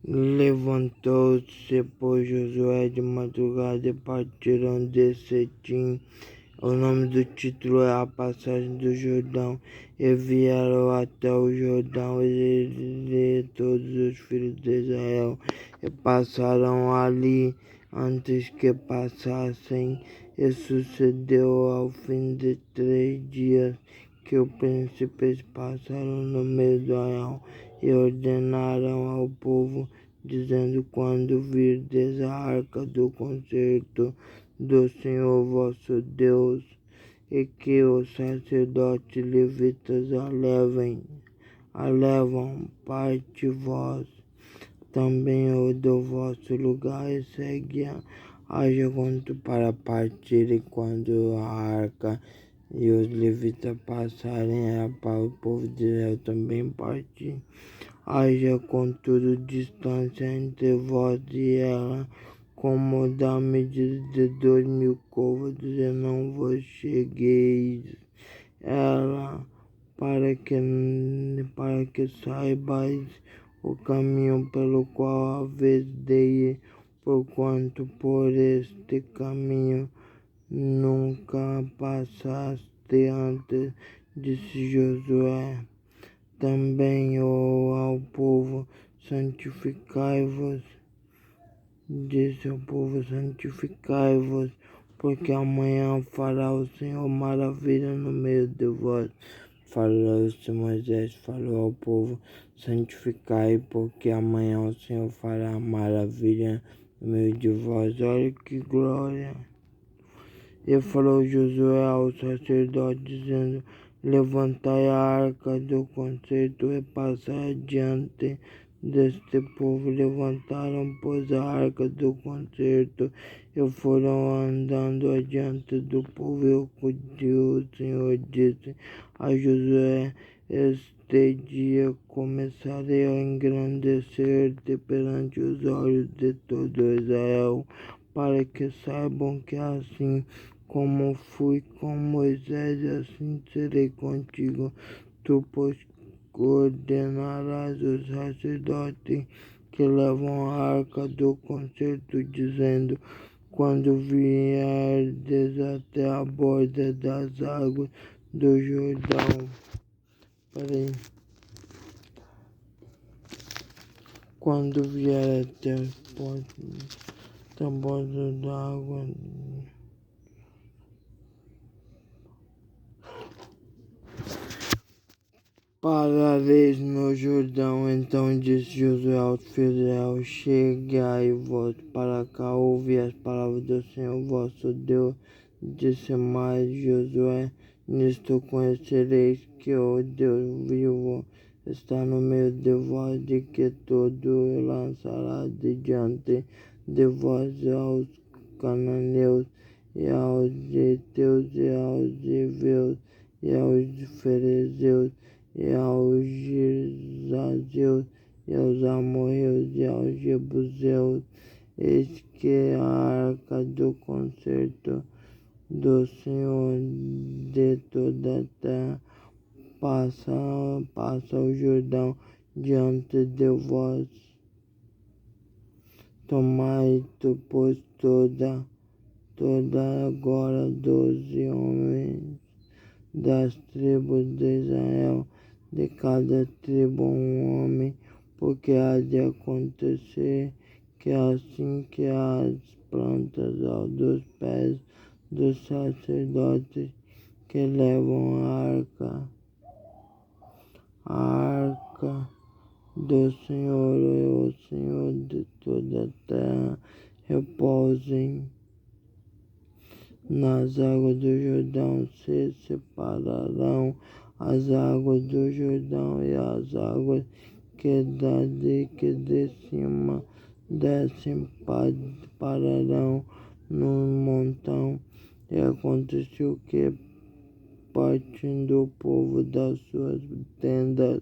Levantou-se, pois, Josué de madrugada e partiram de Sitim. O nome do título é A Passagem do Jordão. E vieram até o Jordão, e todos os filhos de Israel, e passaram ali antes que passassem. E sucedeu ao fim de 3 dias que os príncipes passaram no meio do arraial e ordenaram ao povo, dizendo: quando virdes a arca do concerto do Senhor vosso Deus, e que os sacerdotes levitas a levam, parte vós também o do vosso lugar, e segue-a, haja quanto para partirem. Quando a arca e os levitas passarem, era para o povo de Israel também partir. Haja contudo distância entre vós e ela, como da medida de 2000 côvados, e não vos chegueis ela, para que saibais o caminho pelo qual haveis de ir, porquanto por este caminho nunca passaste antes, disse Josué. Também ao povo: santificai-vos, disse ao povo: santificai-vos, porque amanhã fará o Senhor maravilha no meio de vós. Falou-se Moisés, falou ao povo: santificai, porque amanhã o Senhor fará maravilha no meio de vós. Olha que glória! E falou Josué ao sacerdote, dizendo: levantai a arca do concerto e passai adiante deste povo. Levantaram, pois, a arca do concerto e foram andando adiante do povo. E o Senhor disse a Josué: este dia começarei a engrandecer-te perante os olhos de todo Israel, para que saibam que assim como fui com Moisés, assim serei contigo. Tu, pois, ordenarás os sacerdotes que levam a arca do concerto, dizendo: quando vierdes até a borda das águas do Jordão. Quando vier até a borda da água, parareis no Jordão. Então disse Josué aos filhos de Israel: chegai-vos para cá, ouvi as palavras do Senhor vosso Deus. Disse mais Josué: nisto conhecereis que o Deus vivo está no meio de vós, de que todo lançará de diante de vós aos cananeus, e aos heteus, e aos heveus, e aos ferezeus, e aos girzazeus, e aos amorreus, e aos jebuseus. Eis que a arca do concerto do Senhor de toda a terra passa o Jordão diante de vós. Tomai tu, pois, toda agora 12 homens das tribos de Israel, de cada tribo homem, porque há de acontecer que assim que as plantas dos pés dos sacerdotes que levam a arca do Senhor, e o Senhor de toda a terra, repousem nas águas do Jordão, se separarão as águas do Jordão, e as águas que de cima descem pararão no montão. E aconteceu que, partindo o povo das suas tendas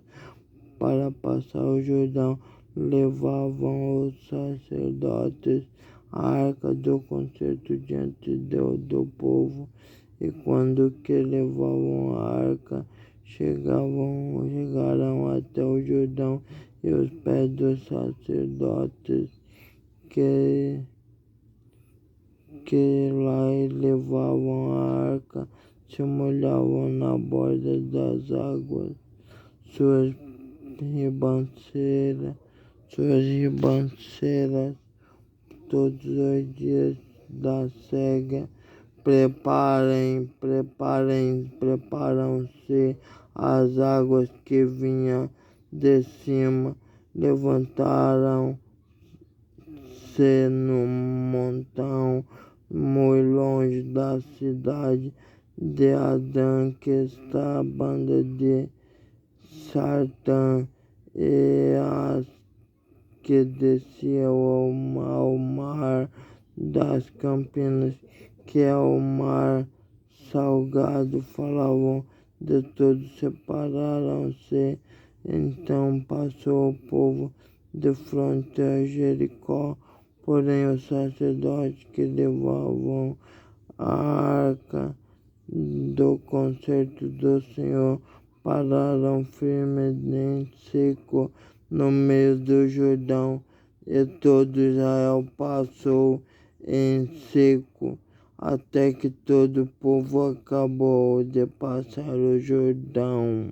para passar o Jordão, levavam os sacerdotes a arca do concerto diante do povo. E quando que levavam a arca, chegaram até o Jordão, e os pés dos sacerdotes que lá levavam a arca se molhavam na borda das águas. Suas ribanceiras todos os dias da cega. Preparam-se as águas que vinham de cima, levantaram-se no montão muito longe da cidade de Adã, que está à banda de Sartã, e as que desciam ao mar das Campinas, que é o mar salgado, falavam de tudo, separaram-se. Então passou o povo de frente a Jericó, porém os sacerdotes que levavam a arca do concerto do Senhor pararam firmes em seco no meio do Jordão, e todo Israel passou em seco, até que todo o povo acabou de passar o Jordão.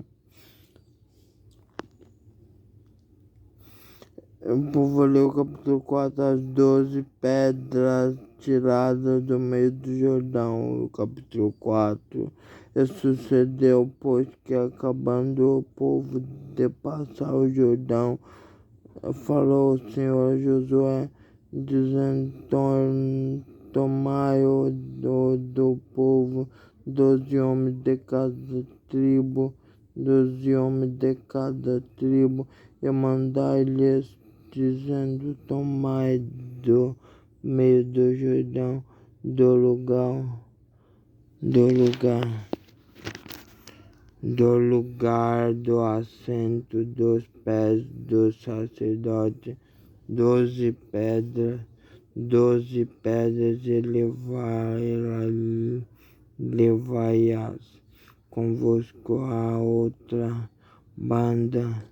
O povo leu o capítulo 4, as 12 pedras tiradas do meio do Jordão. O capítulo 4. E sucedeu, pois, que acabando o povo de passar o Jordão, falou o Senhor a Josué, dizendo: tomai do povo 12 homens de cada tribo, e mandai-lhes, dizendo: tomai do meio do Jordão, do lugar do assento dos pés do sacerdote, 12 pedras, e levai-as convosco a outra banda,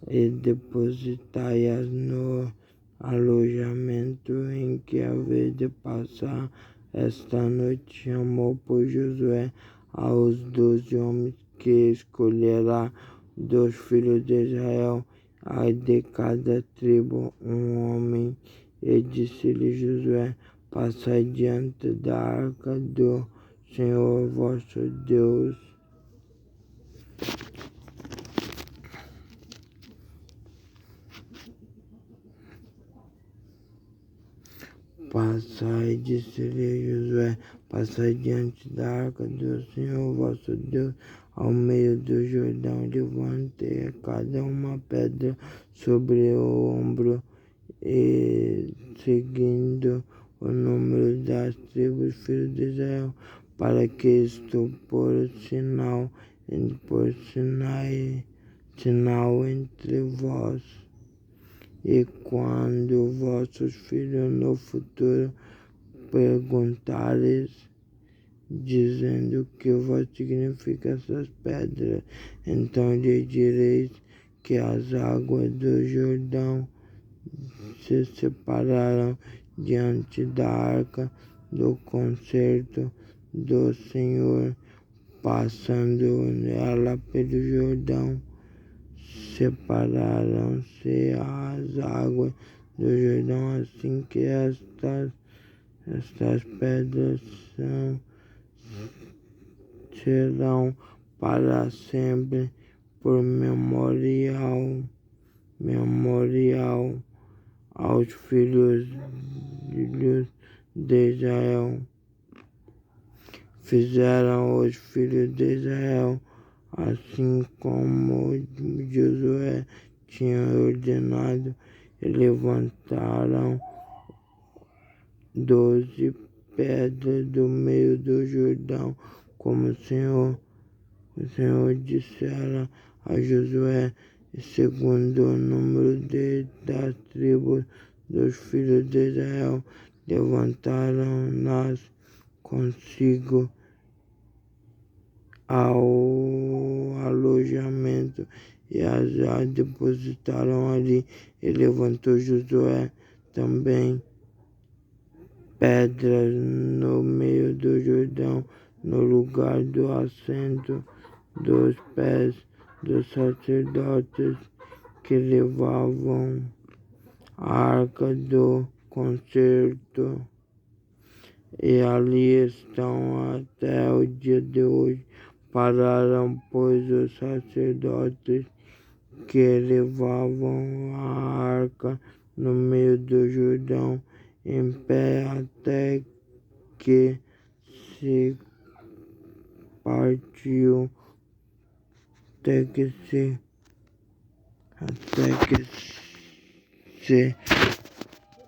e depositai-as no alojamento em que haveis de passar esta noite. Chamou, pois, Josué aos 12 homens que escolherá dos filhos de Israel, ai de cada tribo um homem, e disse-lhe Josué: passai diante da arca do Senhor vosso Deus. Disse-lhe Josué: passai diante da arca do Senhor vosso Deus ao meio do Jordão, levante cada uma pedra sobre o ombro, e seguindo o número das tribos filhos de Israel, para que isto por sinal entre vós. E quando vossos filhos no futuro perguntares, dizendo: que vos significam essas pedras, então lhe direis que as águas do Jordão se separaram diante da arca do concerto do Senhor, passando ela pelo Jordão. Separaram-se as águas do Jordão, assim que estas pedras serão para sempre por memorial aos filhos de Israel. Fizeram os filhos de Israel assim como Josué tinha ordenado, e levantaram 12 pedras do meio do Jordão, como o Senhor dissera a Josué, segundo o número das tribos dos filhos de Israel, levantaram-nas consigo ao alojamento e já depositaram ali. E levantou Josué também pedras no meio do Jordão, no lugar do assento dos pés dos sacerdotes que levavam a arca do concerto. E ali estão até o dia de hoje. Pararam, pois, os sacerdotes que levavam a arca no meio do Jordão, em pé até que se partiu, até que se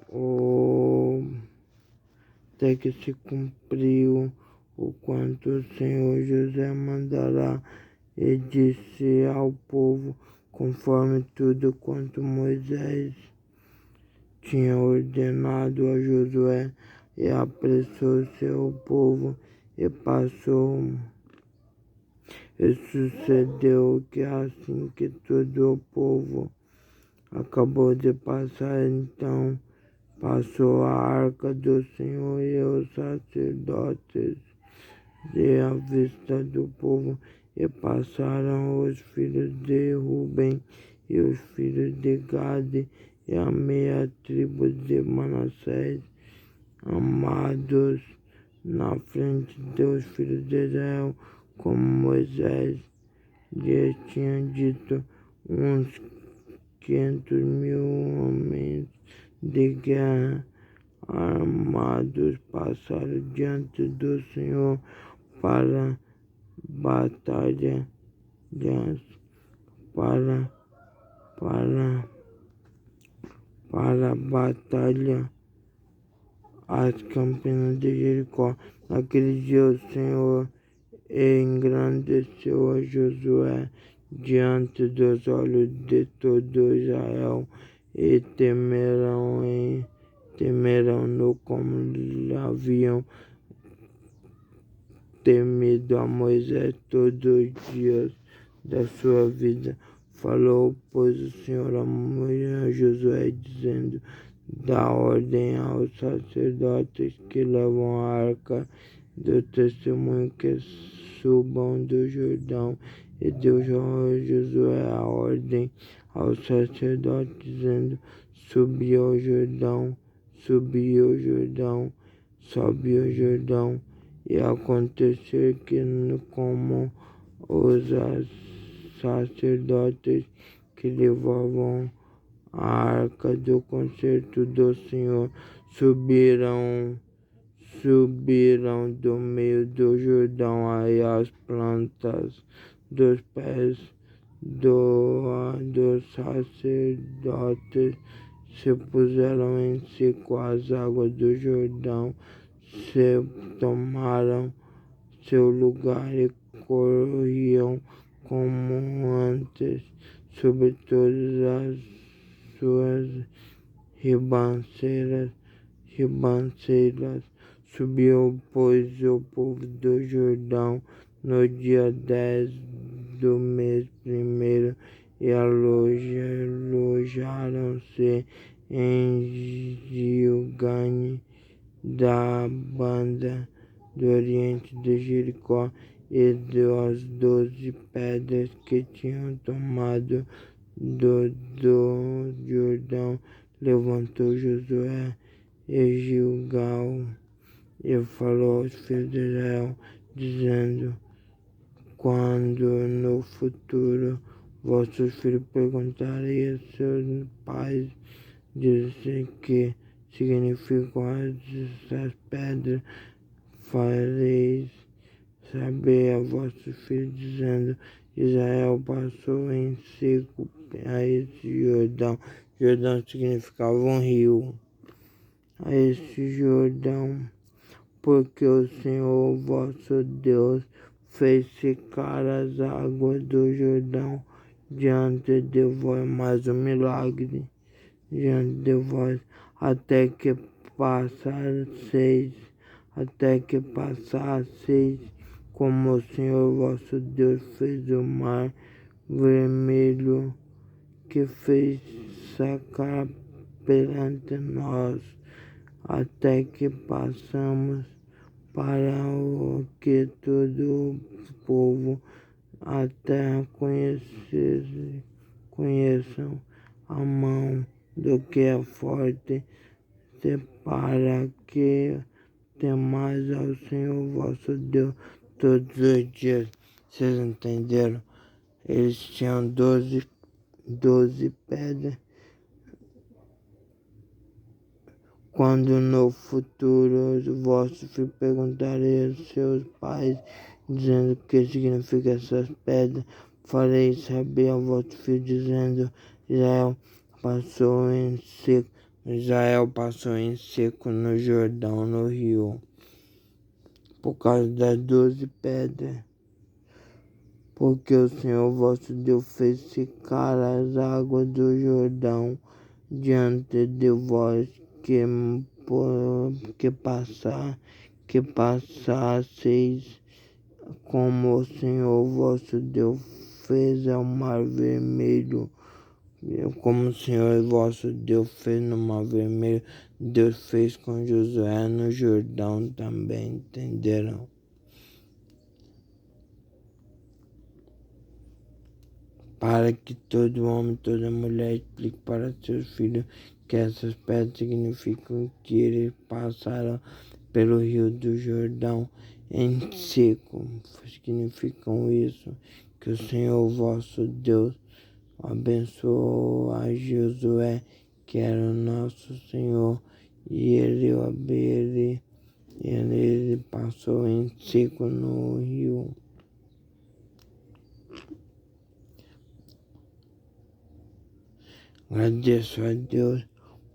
o até que se cumpriu o quanto o Senhor José mandará, e disse ao povo, conforme tudo quanto Moisés tinha ordenado a Josué, e apressou-se o povo, e passou. E sucedeu que assim que todo o povo acabou de passar, então passou a arca do Senhor e os sacerdotes de à vista do povo, e passaram os filhos de Ruben e os filhos de Gade e a meia tribo de Manassés, amados na frente dos filhos de Israel, como Moisés lhes tinha dito. Uns 500.000 homens de guerra armados passaram diante do Senhor para batalha, para a batalha às campinas de Jericó. Naquele dia o Senhor engrandeceu a Josué diante dos olhos de todo Israel, e temeram-no como haviam temido a Moisés todos os dias da sua vida. Falou, pois, o Senhor a Josué, dizendo: dá ordem aos sacerdotes que levam a arca do testemunho que subam do Jordão. E deu Josué a ordem aos sacerdotes, dizendo: sobe o Jordão. E aconteceu que, como os sacerdotes que levavam a arca do concerto do Senhor subiram do meio do Jordão, aí as plantas dos pés dos sacerdotes se puseram em seco, as águas do Jordão se tomaram seu lugar e corriam como antes sobre todas as suas ribanceiras. Subiu, pois, o povo do Jordão no dia 10 do mês primeiro, e alojaram-se em Gilgane, da banda do oriente de Jericó, e das 12 pedras que tinham tomado do Jordão levantou Josué e Gilgal, e falou aos filhos de Israel, dizendo: quando no futuro vossos filhos perguntarem a seus pais, dizem que significam essas pedras, fareis saber a vossos filhos, dizendo: Israel passou em seco a esse Jordão. Jordão significava um rio. A esse Jordão, porque o Senhor vosso Deus fez secar as águas do Jordão diante de vós, mais um milagre diante de vós, até que passasse como o Senhor vosso Deus fez o mar vermelho, que fez sacar perante nós, até que passamos para o que todo o povo a terra conheçam a mão do que é forte, para que temais ao Senhor vosso Deus todos os dias. Vocês entenderam? Eles tinham 12 pedras. Quando no futuro os vossos filhos perguntarem aos seus pais, dizendo o que significa essas pedras, farei saber ao vosso filho, dizendo, Israel passou em seco no Jordão, no rio, por causa das 12 pedras. Porque o Senhor vosso Deus fez secar as águas do Jordão diante de vós, que passasseis, como o Senhor vosso Deus fez ao mar vermelho. Como o Senhor vosso Deus fez no mar vermelho, Deus fez com Josué no Jordão também, entenderam? Para que todo homem, toda mulher explique para seus filhos que essas pedras significam que eles passaram pelo rio do Jordão em seco. Significam isso, que o Senhor vosso Deus abençoou a Josué, que era o nosso Senhor, e ele passou em seco no rio. Agradeço a Deus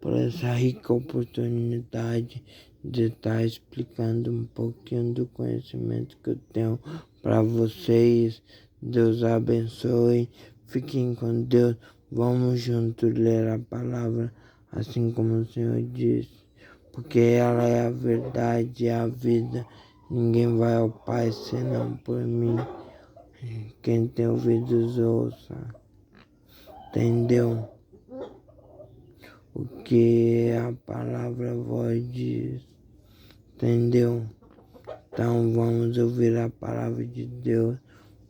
por essa rica oportunidade de estar explicando um pouquinho do conhecimento que eu tenho para vocês. Deus abençoe, fiquem com Deus. Vamos juntos ler a palavra, assim como o Senhor disse, porque ela é a verdade e a vida. Ninguém vai ao Pai senão por mim. Quem tem ouvidos ouça. Entendeu? O que a palavra voz diz, entendeu? Então vamos ouvir a palavra de Deus,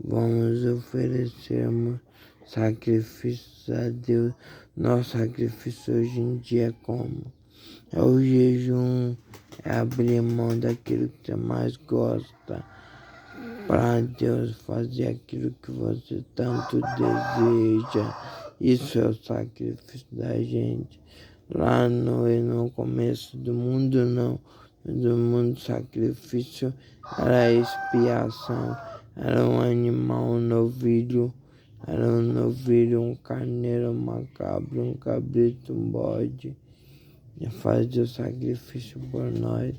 vamos oferecermos sacrifícios a Deus. Nosso sacrifício hoje em dia é como? É o jejum, é abrir mão daquilo que você mais gosta, para Deus fazer aquilo que você tanto deseja. Isso é o sacrifício da gente. Lá no começo do mundo, não. Do mundo, sacrifício era expiação. Era um animal, um novilho. Era um novilho, um carneiro, uma cabra, um cabrito, um bode. E fazia o sacrifício por nós.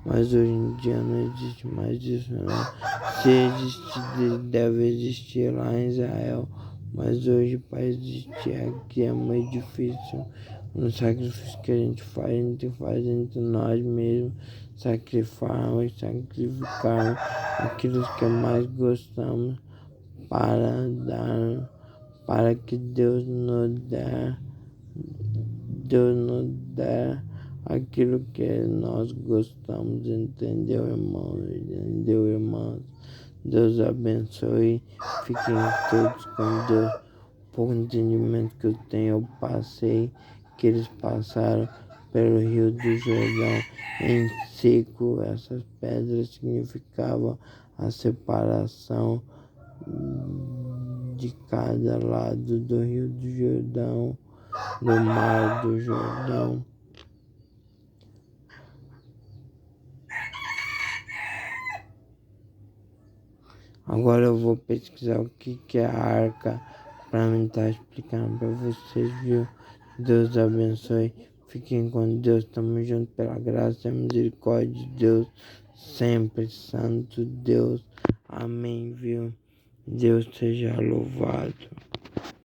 Mas hoje em dia não existe mais isso, não. Se existe, deve existir lá em Israel. Mas hoje para existir aqui é muito difícil. No sacrifício que a gente faz entre nós mesmos. Sacrificar aquilo que mais gostamos para que Deus nos dê aquilo que nós gostamos, entendeu, irmãos? Entendeu, irmãos? Deus abençoe, fiquem todos com Deus. Por entendimento que eu tenho, eu passei, que eles passaram pelo Rio do Jordão em seco. Essas pedras significavam a separação de cada lado do Rio do Jordão, do Mar do Jordão. Agora eu vou pesquisar o que é a arca para mim estar explicando para vocês, viu? Deus abençoe. Fiquem com Deus. Tamo junto pela graça e misericórdia de Deus. Sempre santo Deus. Amém, viu? Deus seja louvado.